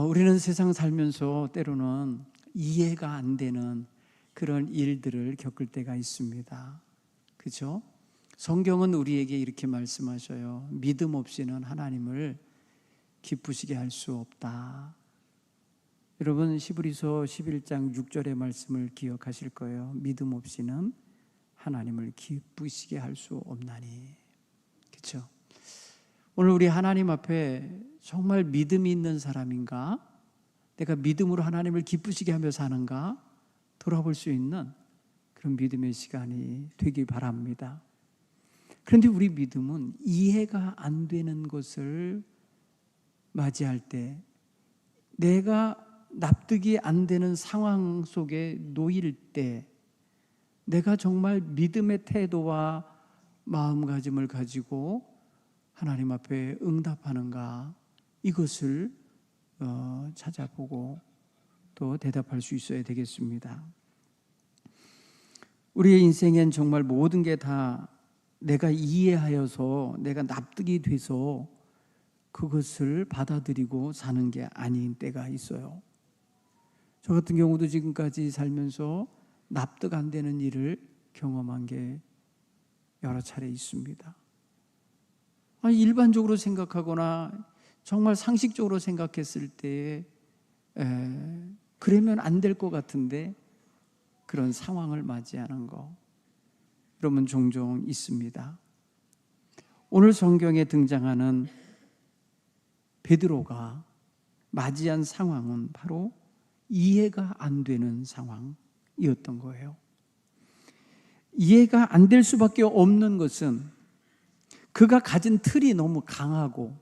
우리는 세상 살면서 때로는 이해가 안 되는 그런 일들을 겪을 때가 있습니다. 그렇죠? 성경은 우리에게 이렇게 말씀하셔요. 믿음 없이는 하나님을 기쁘시게 할 수 없다. 여러분 히브리서 11장 6절의 말씀을 기억하실 거예요. 믿음 없이는 하나님을 기쁘시게 할 수 없나니. 그렇죠? 오늘 우리 하나님 앞에 정말 믿음이 있는 사람인가? 내가 믿음으로 하나님을 기쁘시게 하며 사는가? 돌아볼 수 있는 그런 믿음의 시간이 되길 바랍니다. 그런데 우리 믿음은 이해가 안 되는 것을 맞이할 때, 내가 납득이 안 되는 상황 속에 놓일 때, 내가 정말 믿음의 태도와 마음가짐을 가지고 하나님 앞에 응답하는가, 이것을 찾아보고 또 대답할 수 있어야 되겠습니다. 우리의 인생엔 정말 모든 게 다 내가 이해하여서, 내가 납득이 돼서 그것을 받아들이고 사는 게 아닌 때가 있어요. 저 같은 경우도 지금까지 살면서 납득 안 되는 일을 경험한 게 여러 차례 있습니다. 일반적으로 생각하거나 정말 상식적으로 생각했을 때 그러면 안 될 것 같은데 그런 상황을 맞이하는 거, 여러분 종종 있습니다. 오늘 성경에 등장하는 베드로가 맞이한 상황은 바로 이해가 안 되는 상황이었던 거예요. 이해가 안 될 수밖에 없는 것은 그가 가진 틀이 너무 강하고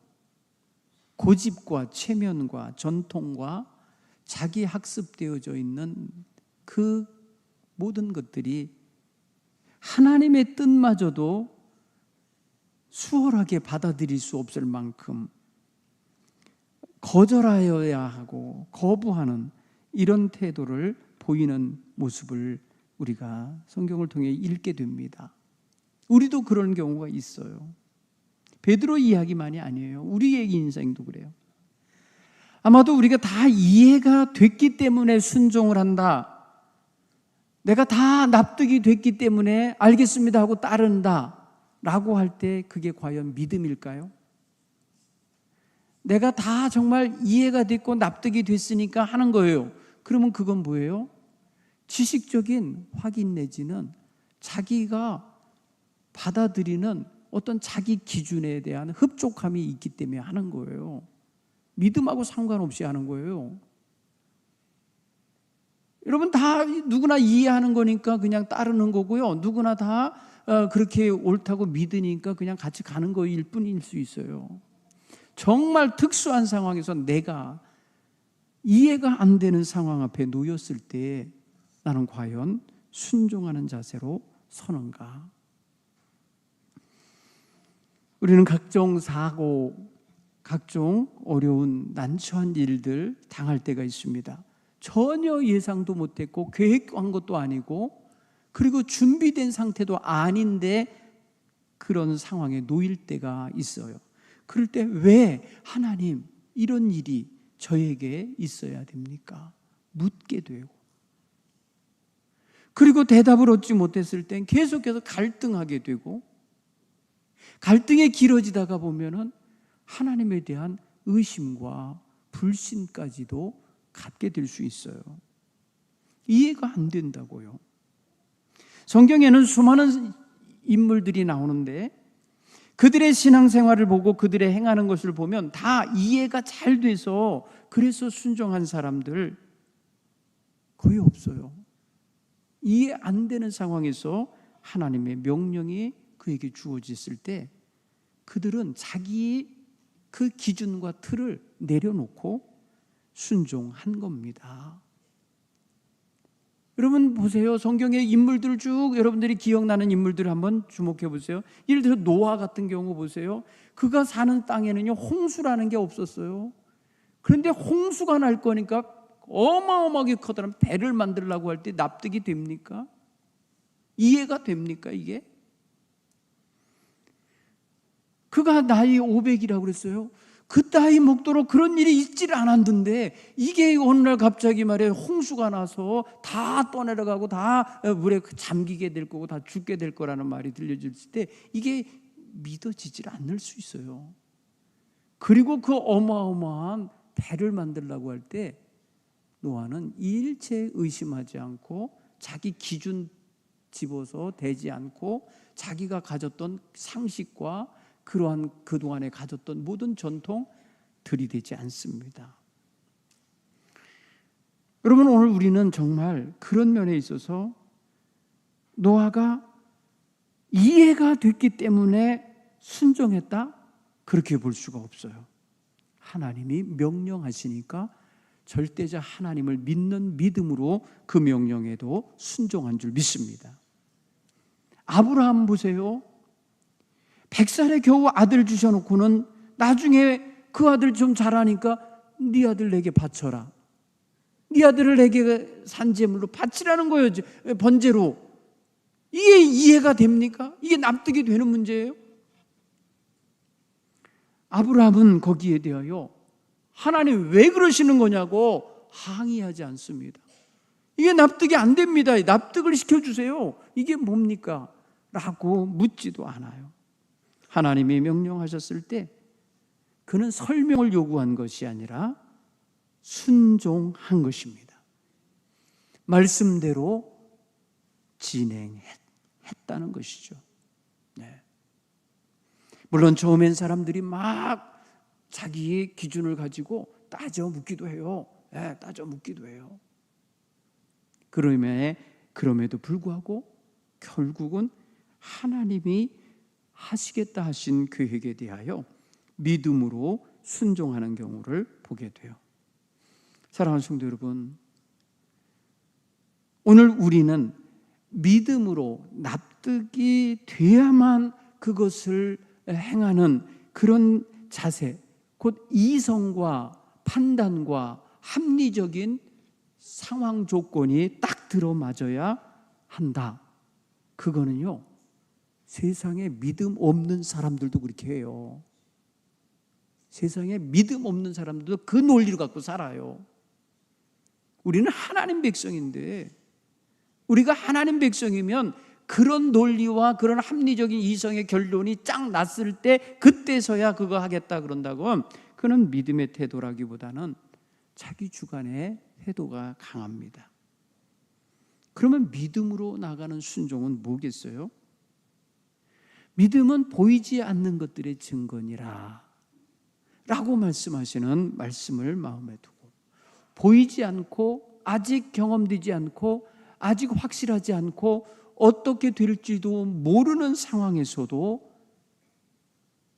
고집과 체면과 전통과 자기 학습되어져 있는 그 모든 것들이 하나님의 뜻마저도 수월하게 받아들일 수 없을 만큼 거절하여야 하고 거부하는 이런 태도를 보이는 모습을 우리가 성경을 통해 읽게 됩니다. 우리도 그런 경우가 있어요. 베드로 이야기만이 아니에요. 우리의 인생도 그래요. 아마도 우리가 다 이해가 됐기 때문에 순종을 한다, 내가 다 납득이 됐기 때문에 알겠습니다 하고 따른다 라고 할 때 그게 과연 믿음일까요? 내가 다 정말 이해가 됐고 납득이 됐으니까 하는 거예요. 그러면 그건 뭐예요? 지식적인 확인 내지는 자기가 받아들이는 어떤 자기 기준에 대한 흡족함이 있기 때문에 하는 거예요. 믿음하고 상관없이 하는 거예요. 여러분 다 누구나 이해하는 거니까 그냥 따르는 거고요. 누구나 다 그렇게 옳다고 믿으니까 그냥 같이 가는 거일 뿐일 수 있어요. 정말 특수한 상황에서 내가 이해가 안 되는 상황 앞에 놓였을 때 나는 과연 순종하는 자세로 서는가? 우리는 각종 사고, 각종 어려운 난처한 일들 당할 때가 있습니다. 전혀 예상도 못했고 계획한 것도 아니고 그리고 준비된 상태도 아닌데 그런 상황에 놓일 때가 있어요. 그럴 때 왜 하나님 이런 일이 저에게 있어야 됩니까? 묻게 되고, 그리고 대답을 얻지 못했을 땐 계속해서 갈등하게 되고, 갈등에 길어지다가 보면은 하나님에 대한 의심과 불신까지도 갖게 될 수 있어요. 이해가 안 된다고요. 성경에는 수많은 인물들이 나오는데 그들의 신앙생활을 보고 그들의 행하는 것을 보면 다 이해가 잘 돼서 그래서 순종한 사람들 거의 없어요. 이해 안 되는 상황에서 하나님의 명령이 그에게 주어졌을 때 그들은 자기 그 기준과 틀을 내려놓고 순종한 겁니다. 여러분 보세요. 성경의 인물들 쭉 여러분들이 기억나는 인물들을 한번 주목해 보세요. 예를 들어 노아 같은 경우 보세요. 그가 사는 땅에는요 홍수라는 게 없었어요. 그런데 홍수가 날 거니까 어마어마하게 커다란 배를 만들려고 할 때 납득이 됩니까? 이해가 됩니까 이게? 그가 나이 500이라고 그랬어요. 그따위 먹도록 그런 일이 있지를 않았는데 이게 어느 날 갑자기 말이에요, 홍수가 나서 다 떠내려가고 다 물에 잠기게 될 거고 다 죽게 될 거라는 말이 들려질 때 이게 믿어지질 않을 수 있어요. 그리고 그 어마어마한 배를 만들려고 할 때 노아는 일체 의심하지 않고 자기 기준 집어서 대지 않고 자기가 가졌던 상식과 그러한 그동안에 가졌던 모든 전통 들이대지 않습니다. 여러분, 오늘 우리는 정말 그런 면에 있어서 노아가 이해가 됐기 때문에 순종했다? 그렇게 볼 수가 없어요. 하나님이 명령하시니까 절대자 하나님을 믿는 믿음으로 그 명령에도 순종한 줄 믿습니다. 아브라함 보세요. 100살에 겨우 아들 주셔놓고는 나중에 그 아들 좀 자라니까 네 아들 내게 바쳐라, 네 아들을 내게 산제물로 바치라는 거예요. 번제로. 이게 이해가 됩니까? 이게 납득이 되는 문제예요? 아브라함은 거기에 대하여 하나님 왜 그러시는 거냐고 항의하지 않습니다. 이게 납득이 안 됩니다. 납득을 시켜주세요. 이게 뭡니까? 라고 묻지도 않아요. 하나님이 명령하셨을 때 그는 설명을 요구한 것이 아니라 순종한 것입니다. 말씀대로 진행했다는 것이죠. 네. 물론 처음엔 사람들이 막 자기의 기준을 가지고 따져 묻기도 해요. 네, 따져 묻기도 해요. 그럼에도 불구하고 결국은 하나님이 하시겠다 하신 계획에 대하여 믿음으로 순종하는 경우를 보게 돼요. 사랑하는 성도 여러분, 오늘 우리는 믿음으로 납득이 돼야만 그것을 행하는 그런 자세, 곧 이성과 판단과 합리적인 상황 조건이 딱 들어맞아야 한다. 그거는요, 세상에 믿음 없는 사람들도 그렇게 해요. 세상에 믿음 없는 사람들도 그 논리를 갖고 살아요. 우리는 하나님 백성인데, 우리가 하나님 백성이면 그런 논리와 그런 합리적인 이성의 결론이 쫙 났을 때 그때서야 그거 하겠다 그런다고, 그는 믿음의 태도라기보다는 자기 주관의 태도가 강합니다. 그러면 믿음으로 나가는 순종은 뭐겠어요? 믿음은 보이지 않는 것들의 증거니라 라고 말씀하시는 말씀을 마음에 두고, 보이지 않고 아직 경험되지 않고 아직 확실하지 않고 어떻게 될지도 모르는 상황에서도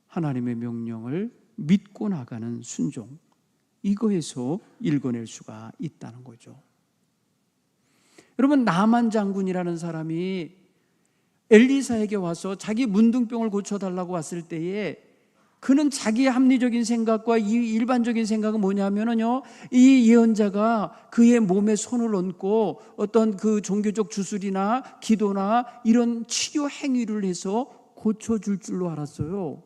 하나님의 명령을 믿고 나가는 순종, 이거에서 읽어낼 수가 있다는 거죠. 여러분, 나만 장군이라는 사람이 엘리사에게 와서 자기 문둥병을 고쳐달라고 왔을 때에 그는 자기의 합리적인 생각과 이 일반적인 생각은 뭐냐면요, 이 예언자가 그의 몸에 손을 얹고 어떤 그 종교적 주술이나 기도나 이런 치료 행위를 해서 고쳐줄 줄로 알았어요.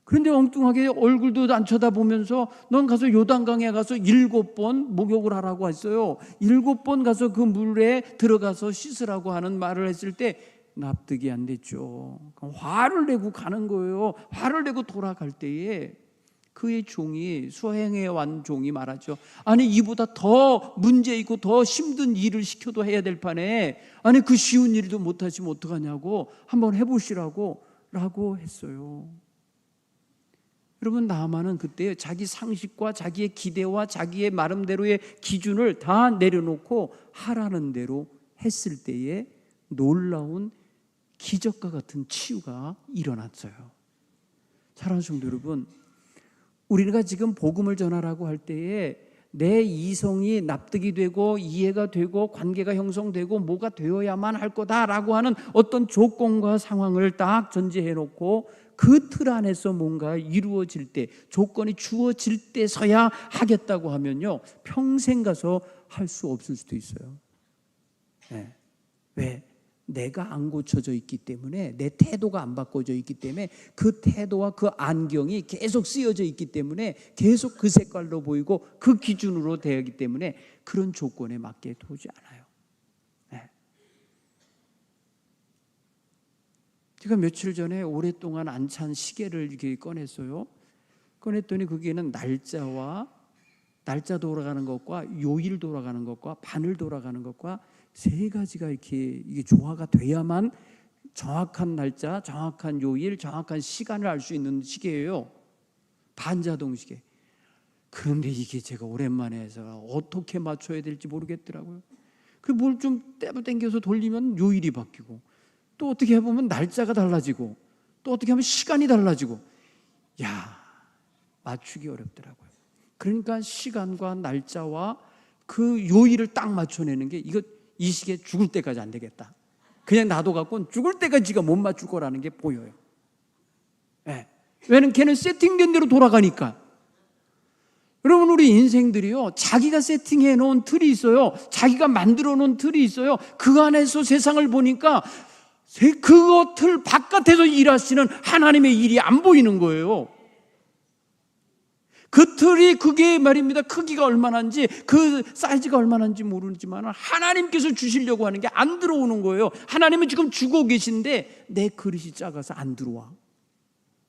그런데 엉뚱하게 얼굴도 안 쳐다보면서 넌 가서 요단강에 가서 7번 목욕을 하라고 했어요. 7번 가서 그 물에 들어가서 씻으라고 하는 말을 했을 때 납득이 안 됐죠. 화를 내고 가는 거예요. 화를 내고 돌아갈 때에 그의 종이, 수행해 완 종이 말하죠. 아니, 이보다 더 문제 있고 더 힘든 일을 시켜도 해야 될 판에 아니 그 쉬운 일도 못하시면 어떡하냐고 한번 해보시라고 라고 했어요. 여러분, 나아만은 그때 자기 상식과 자기의 기대와 자기의 나름대로의 기준을 다 내려놓고 하라는 대로 했을 때에 놀라운 기적과 같은 치유가 일어났어요. 사랑하는 성도 여러분, 우리가 지금 복음을 전하라고 할 때에 내 이성이 납득이 되고 이해가 되고 관계가 형성되고 뭐가 되어야만 할 거다라고 하는 어떤 조건과 상황을 딱 전제해 놓고 그 틀 안에서 뭔가 이루어질 때, 조건이 주어질 때서야 하겠다고 하면요, 평생 가서 할 수 없을 수도 있어요. 네. 왜? 내가 안 고쳐져 있기 때문에, 내 태도가 안 바꿔져 있기 때문에, 그 태도와 그 안경이 계속 쓰여져 있기 때문에 계속 그 색깔로 보이고 그 기준으로 되기 때문에 그런 조건에 맞게 도지 않아요. 네. 제가 며칠 전에 오랫동안 안 찬 시계를 이렇게 꺼냈어요. 꺼냈더니 거기에는 날짜 돌아가는 것과 요일 돌아가는 것과 바늘 돌아가는 것과 세 가지가 이게 조화가 돼야만 정확한 날짜, 정확한 요일, 정확한 시간을 알 수 있는 시계예요. 반자동 시계. 그런데 이게 제가 오랜만에 해서 어떻게 맞춰야 될지 모르겠더라고요. 그 뭘 좀 땡겨서 돌리면 요일이 바뀌고, 또 어떻게 해보면 날짜가 달라지고, 또 어떻게 하면 시간이 달라지고, 맞추기 어렵더라고요. 그러니까 시간과 날짜와 그 요일을 딱 맞춰내는 게, 이 시계 죽을 때까지 안 되겠다, 그냥 놔둬갖고는 죽을 때까지 지가 못 맞출 거라는 게 보여요. 네. 왜냐면 걔는 세팅된 대로 돌아가니까. 여러분, 우리 인생들이요, 자기가 세팅해 놓은 틀이 있어요. 자기가 만들어 놓은 틀이 있어요. 그 안에서 세상을 보니까 그 틀 바깥에서 일하시는 하나님의 일이 안 보이는 거예요. 그 틀이, 그게 말입니다, 크기가 얼마나인지, 그 사이즈가 얼마나인지 모르지만 하나님께서 주시려고 하는 게 안 들어오는 거예요. 하나님은 지금 주고 계신데 내 그릇이 작아서 안 들어와.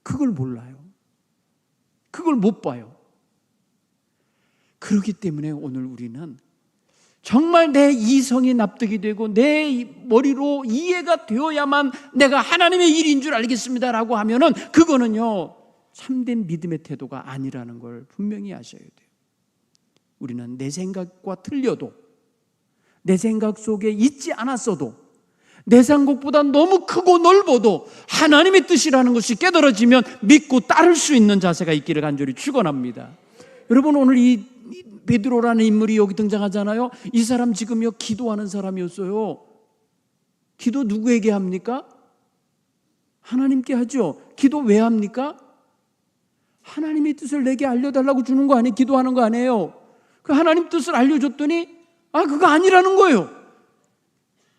그걸 몰라요. 그걸 못 봐요. 그렇기 때문에 오늘 우리는 정말 내 이성이 납득이 되고 내 머리로 이해가 되어야만 내가 하나님의 일인 줄 알겠습니다라고 하면은, 그거는요, 참된 믿음의 태도가 아니라는 걸 분명히 아셔야 돼요. 우리는 내 생각과 틀려도, 내 생각 속에 있지 않았어도, 내 생각보다 너무 크고 넓어도 하나님의 뜻이라는 것이 깨달아지면 믿고 따를 수 있는 자세가 있기를 간절히 축원합니다. 여러분, 오늘 이 베드로라는 인물이 여기 등장하잖아요. 이 사람 지금요, 기도하는 사람이었어요. 기도 누구에게 합니까? 하나님께 하죠. 기도 왜 합니까? 하나님의 뜻을 내게 알려달라고 주는 거 아니에요? 기도하는 거 아니에요? 그 하나님 뜻을 알려줬더니 그거 아니라는 거예요.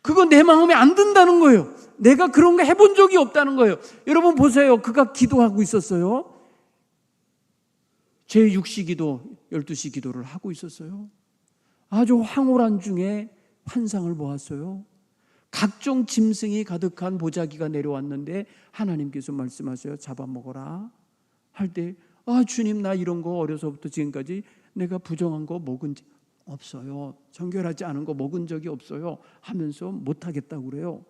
그거 내 마음에 안 든다는 거예요. 내가 그런 거 해본 적이 없다는 거예요. 여러분 보세요. 그가 기도하고 있었어요. 제6시 기도, 12시 기도를 하고 있었어요. 아주 황홀한 중에 환상을 보았어요. 각종 짐승이 가득한 보자기가 내려왔는데 하나님께서 말씀하세요. 잡아먹어라 할 때, 주님, 나 이런 거 어려서부터 지금까지 내가 부정한 거 먹은 적 없어요. 정결하지 않은 거 먹은 적이 없어요 하면서 못하겠다고 그래요.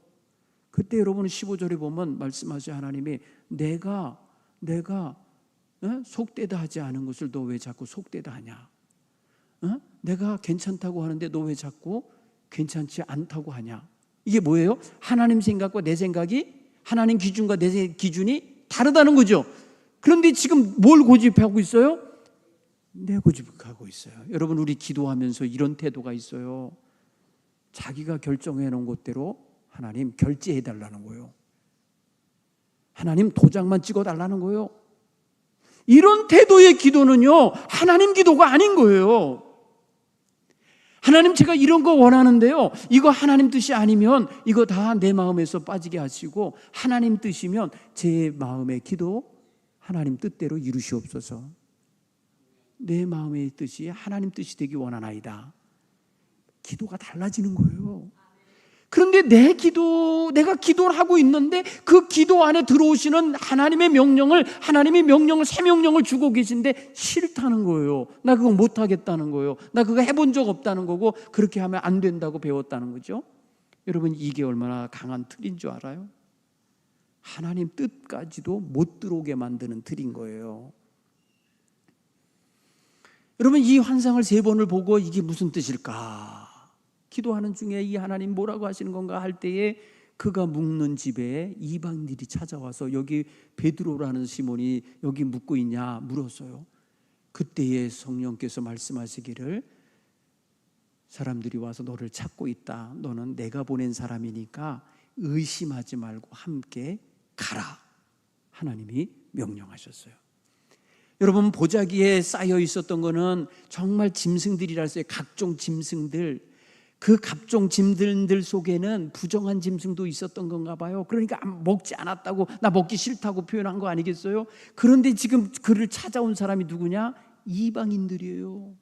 그때 여러분 15절에 보면 말씀하세요. 하나님이 내가 속되다 하지 않은 것을 너 왜 자꾸 속되다 하냐? 내가 괜찮다고 하는데 너 왜 자꾸 괜찮지 않다고 하냐? 이게 뭐예요? 하나님 생각과 내 생각이, 하나님 기준과 내 기준이 다르다는 거죠. 그런데 지금 뭘 고집하고 있어요? 내 고집하고 있어요. 여러분, 우리 기도하면서 이런 태도가 있어요. 자기가 결정해 놓은 것대로 하나님 결제해 달라는 거예요. 하나님 도장만 찍어 달라는 거예요. 이런 태도의 기도는요, 하나님 기도가 아닌 거예요. 하나님, 제가 이런 거 원하는데요, 이거 하나님 뜻이 아니면 이거 다 내 마음에서 빠지게 하시고, 하나님 뜻이면 제 마음의 기도 하나님 뜻대로 이루시옵소서. 내 마음의 뜻이 하나님 뜻이 되기 원하나이다. 기도가 달라지는 거예요. 그런데 내가 기도를 하고 있는데 그 기도 안에 들어오시는 하나님의 명령을 새 명령을 주고 계신데 싫다는 거예요. 나 그거 못하겠다는 거예요. 나 그거 해본 적 없다는 거고, 그렇게 하면 안 된다고 배웠다는 거죠. 여러분, 이게 얼마나 강한 틀인 줄 알아요? 하나님 뜻까지도 못 들어오게 만드는 틀인 거예요. 여러분, 이 환상을 3번을 보고 이게 무슨 뜻일까? 기도하는 중에 이 하나님 뭐라고 하시는 건가 할 때에, 그가 묵는 집에 이방인들이 찾아와서 여기 베드로라는 시몬이 여기 묵고 있냐 물었어요. 그때에 성령께서 말씀하시기를, 사람들이 와서 너를 찾고 있다. 너는 내가 보낸 사람이니까 의심하지 말고 함께 가라. 하나님이 명령하셨어요. 여러분, 보자기에 쌓여 있었던 거는 정말 짐승들이라서 각종 짐승들, 그 갑종 짐승들 속에는 부정한 짐승도 있었던 건가 봐요. 그러니까 먹지 않았다고, 나 먹기 싫다고 표현한 거 아니겠어요? 그런데 지금 그를 찾아온 사람이 누구냐? 이방인들이에요.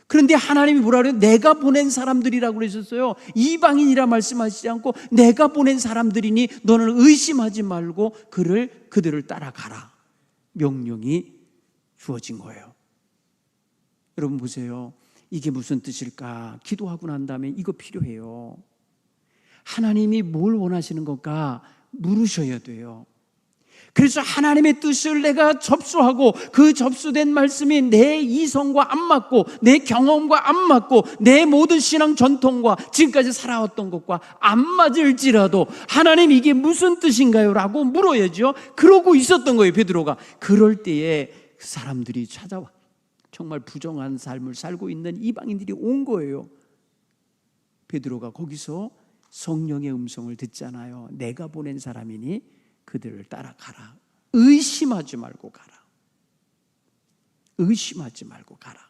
그런데 하나님이 뭐라 그래요? 내가 보낸 사람들이라고 그러셨어요. 이방인이라 말씀하시지 않고 내가 보낸 사람들이니 너는 의심하지 말고 그들을 따라가라, 명령이 주어진 거예요. 여러분 보세요. 이게 무슨 뜻일까? 기도하고 난 다음에 이거 필요해요. 하나님이 뭘 원하시는 건가 물으셔야 돼요. 그래서 하나님의 뜻을 내가 접수하고 그 접수된 말씀이 내 이성과 안 맞고 내 경험과 안 맞고 내 모든 신앙 전통과 지금까지 살아왔던 것과 안 맞을지라도 하나님 이게 무슨 뜻인가요? 라고 물어야죠. 그러고 있었던 거예요, 베드로가. 그럴 때에 그 사람들이 찾아와 정말 부정한 삶을 살고 있는 이방인들이 온 거예요. 베드로가 거기서 성령의 음성을 듣잖아요. 내가 보낸 사람이니 그들을 따라가라. 의심하지 말고 가라. 의심하지 말고 가라.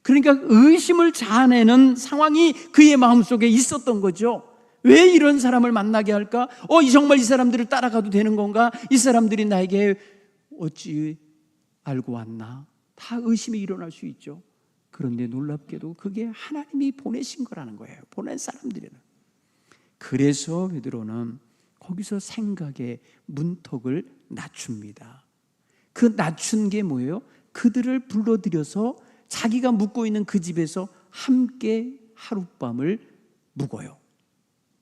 그러니까 의심을 자아내는 상황이 그의 마음속에 있었던 거죠. 왜 이런 사람을 만나게 할까? 정말 이 사람들을 따라가도 되는 건가? 이 사람들이 나에게 어찌 알고 왔나? 다 의심이 일어날 수 있죠. 그런데 놀랍게도 그게 하나님이 보내신 거라는 거예요. 보낸 사람들이는. 그래서 베드로는 거기서 생각의 문턱을 낮춥니다. 그 낮춘 게 뭐예요? 그들을 불러들여서 자기가 묵고 있는 그 집에서 함께 하룻밤을 묵어요.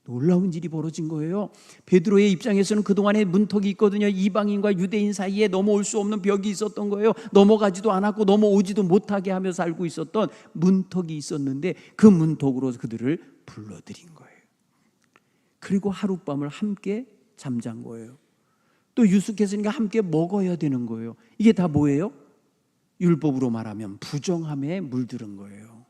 놀라운 일이 벌어진 거예요. 베드로의 입장에서는 그동안에 문턱이 있거든요. 이방인과 유대인 사이에 넘어올 수 없는 벽이 있었던 거예요. 넘어가지도 않았고 넘어오지도 못하게 하며 살고 있었던 문턱이 있었는데 그 문턱으로 그들을 불러들인 거예요. 그리고 하룻밤을 함께 잠잔 거예요. 또 유숙했으니까 함께 먹어야 되는 거예요. 이게 다 뭐예요? 율법으로 말하면 부정함에 물들은 거예요.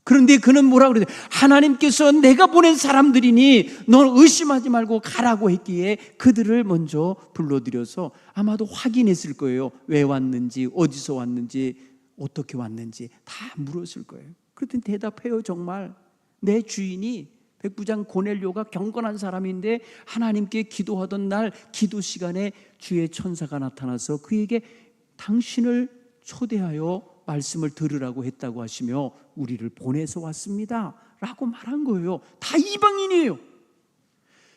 그런데 그는 뭐라고 그래요? 하나님께서 내가 보낸 사람들이니 넌 의심하지 말고 가라고 했기에 그들을 먼저 불러들여서 아마도 확인했을 거예요. 왜 왔는지, 어디서 왔는지, 어떻게 왔는지 다 물었을 거예요. 그랬더니 대답해요. 정말 내 주인이 백부장 고넬료가 경건한 사람인데 하나님께 기도하던 날 기도 시간에 주의 천사가 나타나서 그에게 당신을 초대하여 말씀을 들으라고 했다고 하시며 우리를 보내서 왔습니다 라고 말한 거예요. 다 이방인이에요.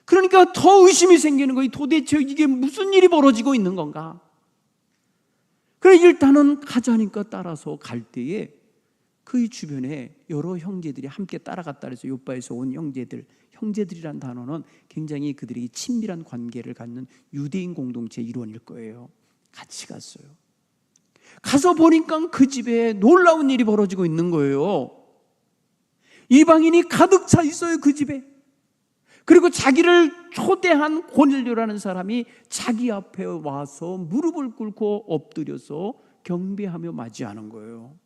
그러니까 더 의심이 생기는 거예요. 도대체 이게 무슨 일이 벌어지고 있는 건가? 그래 일단은 가자니까 따라서 갈 때에 그의 주변에 여러 형제들이 함께 따라갔다 그래서 요바에서 온 형제들이란 단어는 굉장히 그들이 친밀한 관계를 갖는 유대인 공동체 일원일 거예요. 같이 갔어요. 가서 보니까 그 집에 놀라운 일이 벌어지고 있는 거예요. 이방인이 가득 차 있어요, 그 집에. 그리고 자기를 초대한 고넬료라는 사람이 자기 앞에 와서 무릎을 꿇고 엎드려서 경배하며 맞이하는 거예요.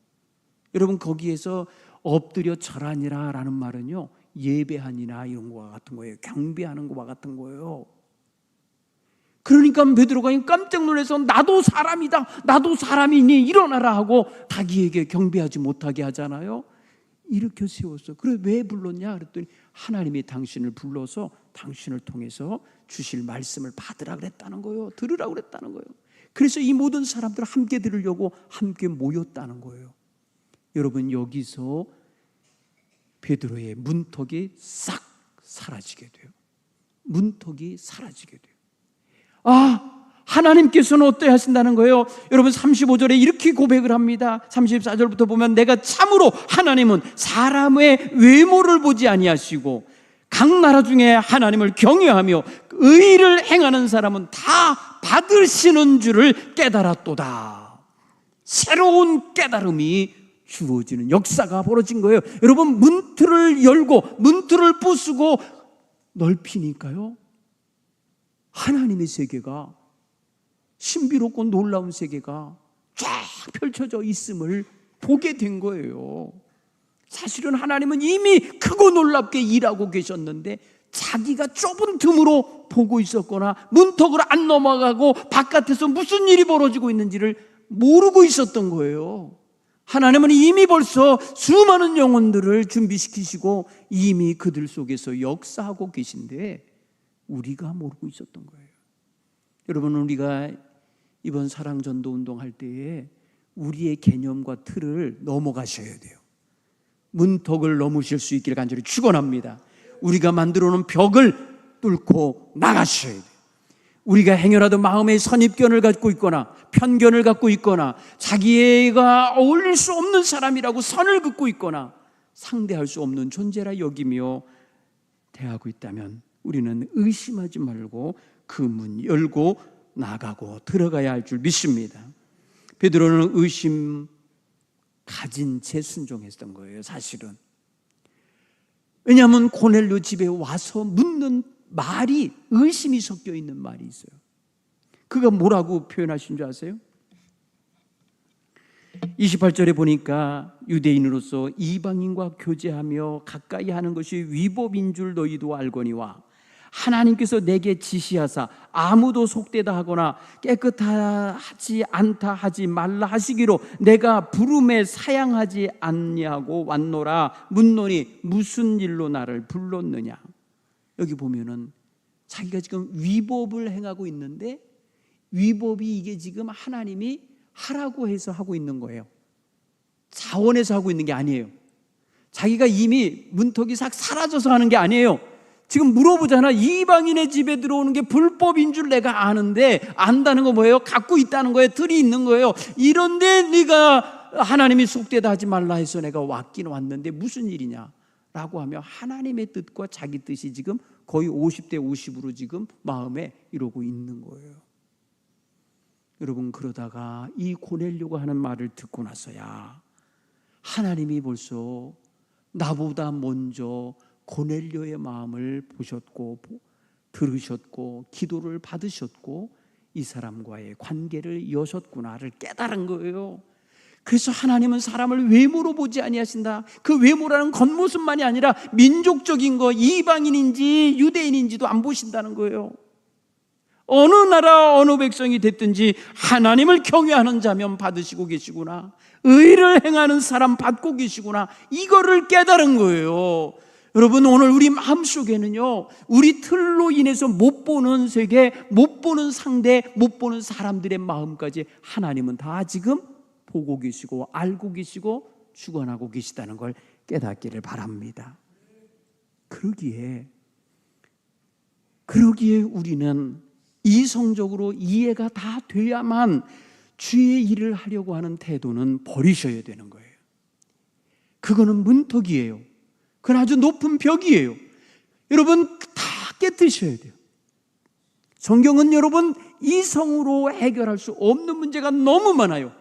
여러분 거기에서 엎드려 절하니라 라는 말은요 예배하니라 이런 거와 같은 거예요. 경배하는 거와 같은 거예요. 그러니까 베드로가 깜짝 놀라서 나도 사람이다, 나도 사람이니 일어나라 하고 자기에게 경배하지 못하게 하잖아요. 일으켜 세웠어. 그래 왜 불렀냐 그랬더니 하나님이 당신을 불러서 당신을 통해서 주실 말씀을 받으라 그랬다는 거예요. 들으라 그랬다는 거예요. 그래서 이 모든 사람들 함께 들으려고 함께 모였다는 거예요. 여러분 여기서 베드로의 문턱이 싹 사라지게 돼요. 문턱이 사라지게 돼요. 하나님께서는 어떻게 하신다는 거예요? 여러분 35절에 이렇게 고백을 합니다. 34절부터 보면 내가 참으로 하나님은 사람의 외모를 보지 아니하시고 각 나라 중에 하나님을 경외하며 의를 행하는 사람은 다 받으시는 줄을 깨달았도다. 새로운 깨달음이 주어지는 역사가 벌어진 거예요. 여러분 문틀을 열고 문틀을 부수고 넓히니까요 하나님의 세계가 신비롭고 놀라운 세계가 쫙 펼쳐져 있음을 보게 된 거예요. 사실은 하나님은 이미 크고 놀랍게 일하고 계셨는데 자기가 좁은 틈으로 보고 있었거나 문턱을 안 넘어가고 바깥에서 무슨 일이 벌어지고 있는지를 모르고 있었던 거예요. 하나님은 이미 벌써 수많은 영혼들을 준비시키시고 이미 그들 속에서 역사하고 계신데 우리가 모르고 있었던 거예요. 여러분, 우리가 이번 사랑전도 운동할 때에 우리의 개념과 틀을 넘어가셔야 돼요. 문턱을 넘으실 수 있기를 간절히 축원합니다. 우리가 만들어 놓은 벽을 뚫고 나가셔야 돼요. 우리가 행여라도 마음의 선입견을 갖고 있거나 편견을 갖고 있거나 자기가 어울릴 수 없는 사람이라고 선을 긋고 있거나 상대할 수 없는 존재라 여기며 대하고 있다면 우리는 의심하지 말고 그 문 열고 나가고 들어가야 할 줄 믿습니다. 베드로는 의심 가진 채 순종했던 거예요. 사실은. 왜냐하면 고넬료 집에 와서 묻는 말이 의심이 섞여 있는 말이 있어요. 그가 뭐라고 표현하신 줄 아세요? 28절에 보니까 유대인으로서 이방인과 교제하며 가까이 하는 것이 위법인 줄 너희도 알거니와 하나님께서 내게 지시하사 아무도 속되다 하거나 깨끗하지 않다 하지 말라 하시기로 내가 부름에 사양하지 않냐고 왔노라. 묻노니 무슨 일로 나를 불렀느냐. 여기 보면은 자기가 지금 위법을 행하고 있는데 위법이 이게 지금 하나님이 하라고 해서 하고 있는 거예요. 자원해서 하고 있는 게 아니에요. 자기가 이미 문턱이 싹 사라져서 하는 게 아니에요. 지금 물어보잖아. 이방인의 집에 들어오는 게 불법인 줄 내가 아는데 안다는 거 뭐예요? 갖고 있다는 거예요. 들이 있는 거예요. 이런데 네가 하나님이 속되다 하지 말라 해서 내가 왔긴 왔는데 무슨 일이냐 라고 하며 하나님의 뜻과 자기 뜻이 지금 거의 50대 50으로 지금 마음에 이러고 있는 거예요. 여러분, 그러다가 이 고넬료가 하는 말을 듣고 나서야 하나님이 벌써 나보다 먼저 고넬료의 마음을 보셨고 들으셨고 기도를 받으셨고 이 사람과의 관계를 여셨구나를 깨달은 거예요. 그래서 하나님은 사람을 외모로 보지 아니하신다. 그 외모라는 겉모습만이 아니라 민족적인 거, 이방인인지 유대인인지도 안 보신다는 거예요. 어느 나라 어느 백성이 됐든지 하나님을 경외하는 자면 받으시고 계시구나, 의를 행하는 사람 받고 계시구나, 이거를 깨달은 거예요. 여러분, 오늘 우리 마음속에는요, 우리 틀로 인해서 못 보는 세계, 못 보는 상대, 못 보는 사람들의 마음까지 하나님은 다 지금 보고 계시고 알고 계시고 주관하고 계시다는 걸 깨닫기를 바랍니다. 그러기에 우리는 이성적으로 이해가 다 돼야만 주의 일을 하려고 하는 태도는 버리셔야 되는 거예요. 그거는 문턱이에요. 그건 아주 높은 벽이에요. 여러분, 다 깨뜨셔야 돼요. 성경은 여러분 이성으로 해결할 수 없는 문제가 너무 많아요.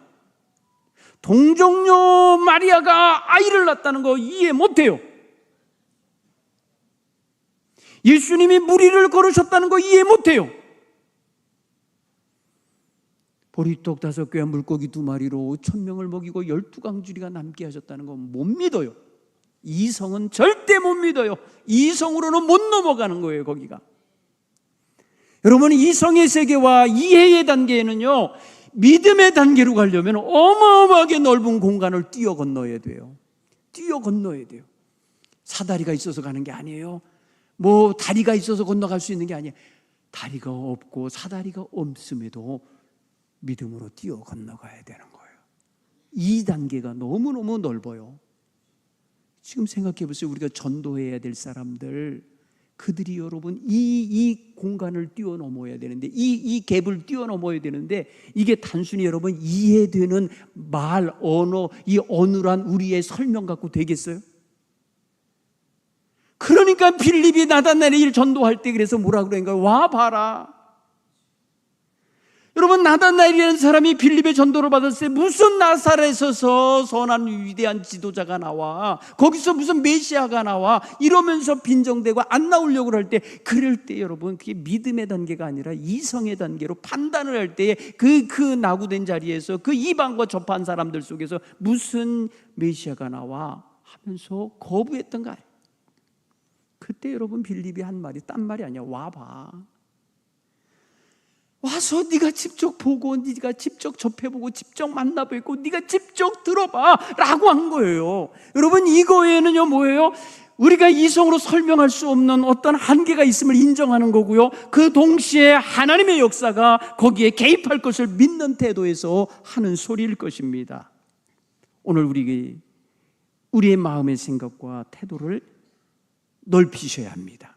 동정녀 마리아가 아이를 낳았다는 거 이해 못해요. 예수님이 무리를 걸으셨다는 거 이해 못해요. 보리떡 5개와 물고기 2마리로 5,000명을 먹이고 12강줄이가 남게 하셨다는 거 못 믿어요. 이성은 절대 못 믿어요. 이성으로는 못 넘어가는 거예요. 거기가. 여러분, 이성의 세계와 이해의 단계에는요, 믿음의 단계로 가려면 어마어마하게 넓은 공간을 뛰어 건너야 돼요. 뛰어 건너야 돼요. 사다리가 있어서 가는 게 아니에요. 뭐 다리가 있어서 건너갈 수 있는 게 아니에요. 다리가 없고 사다리가 없음에도 믿음으로 뛰어 건너가야 되는 거예요. 이 단계가 너무너무 넓어요. 지금 생각해 보세요. 우리가 전도해야 될 사람들, 그들이 여러분 이 공간을 뛰어넘어야 되는데, 이 갭을 뛰어넘어야 되는데, 이게 단순히 여러분 이해되는 말, 언어, 이 어눌한 우리의 설명 갖고 되겠어요? 그러니까 빌립이 나다나엘 전도할 때 그래서 뭐라 그러는가? 와 봐라. 여러분, 나다나엘이라는 사람이 빌립의 전도를 받았을 때 무슨 나사렛에서 선한 위대한 지도자가 나와, 거기서 무슨 메시아가 나와 이러면서 빈정대고 안 나오려고 할 때, 그럴 때 여러분 그게 믿음의 단계가 아니라 이성의 단계로 판단을 할 때에 그 낙우된 자리에서 그 이방과 접한 사람들 속에서 무슨 메시아가 나와 하면서 거부했던 거예요. 그때 여러분 빌립이 한 말이 딴 말이 아니야. 와봐. 와서 네가 직접 보고, 네가 직접 접해보고, 직접 만나보고, 네가 직접 들어봐 라고 한 거예요. 여러분, 이거에는요 뭐예요? 우리가 이성으로 설명할 수 없는 어떤 한계가 있음을 인정하는 거고요, 그 동시에 하나님의 역사가 거기에 개입할 것을 믿는 태도에서 하는 소리일 것입니다. 오늘 우리의 마음의 생각과 태도를 넓히셔야 합니다.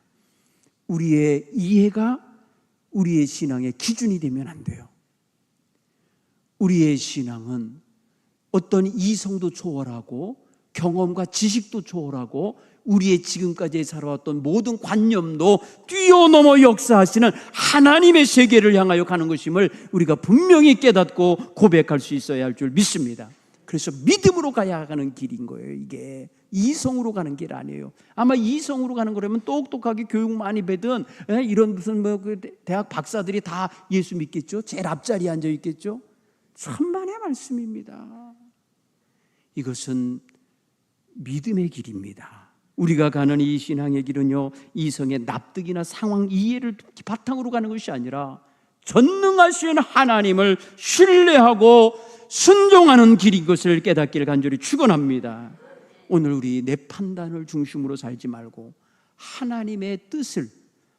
우리의 이해가 우리의 신앙의 기준이 되면 안 돼요. 우리의 신앙은 어떤 이성도 초월하고 경험과 지식도 초월하고 우리의 지금까지 살아왔던 모든 관념도 뛰어넘어 역사하시는 하나님의 세계를 향하여 가는 것임을 우리가 분명히 깨닫고 고백할 수 있어야 할 줄 믿습니다. 그래서 믿음으로 가야 하는 길인 거예요. 이게 이성으로 가는 길 아니에요. 아마 이성으로 가는 거라면 똑똑하게 교육 많이 받은 이런 무슨 대학 박사들이 다 예수 믿겠죠? 제일 앞자리에 앉아 있겠죠? 천만의 말씀입니다. 이것은 믿음의 길입니다. 우리가 가는 이 신앙의 길은요, 이성의 납득이나 상황 이해를 바탕으로 가는 것이 아니라 전능하신 하나님을 신뢰하고 순종하는 길인 것을 깨닫기를 간절히 축원합니다. 오늘 우리 내 판단을 중심으로 살지 말고 하나님의 뜻을,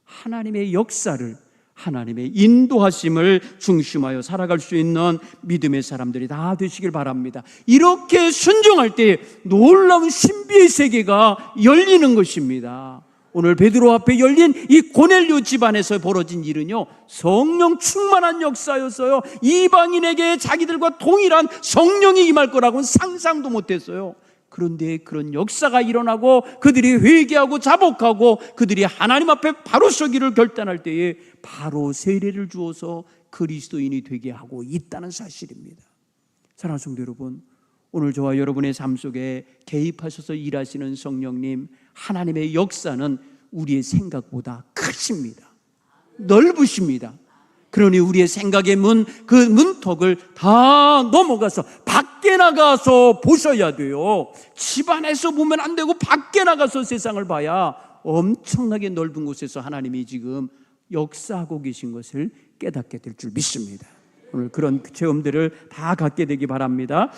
하나님의 역사를, 하나님의 인도하심을 중심하여 살아갈 수 있는 믿음의 사람들이 다 되시길 바랍니다. 이렇게 순종할 때 놀라운 신비의 세계가 열리는 것입니다. 오늘 베드로 앞에 열린 이 고넬료 집안에서 벌어진 일은요, 성령 충만한 역사였어요. 이방인에게 자기들과 동일한 성령이 임할 거라고는 상상도 못했어요. 그런데 그런 역사가 일어나고 그들이 회개하고 자복하고 그들이 하나님 앞에 바로 서기를 결단할 때에 바로 세례를 주어서 그리스도인이 되게 하고 있다는 사실입니다. 사랑하는 성도 여러분, 오늘 저와 여러분의 삶 속에 개입하셔서 일하시는 성령님, 하나님의 역사는 우리의 생각보다 크십니다. 넓으십니다. 그러니 우리의 생각의 그 문턱을 다 넘어가서 밖에 나가서 보셔야 돼요. 집안에서 보면 안 되고 밖에 나가서 세상을 봐야 엄청나게 넓은 곳에서 하나님이 지금 역사하고 계신 것을 깨닫게 될 줄 믿습니다. 오늘 그런 체험들을 다 갖게 되기 바랍니다.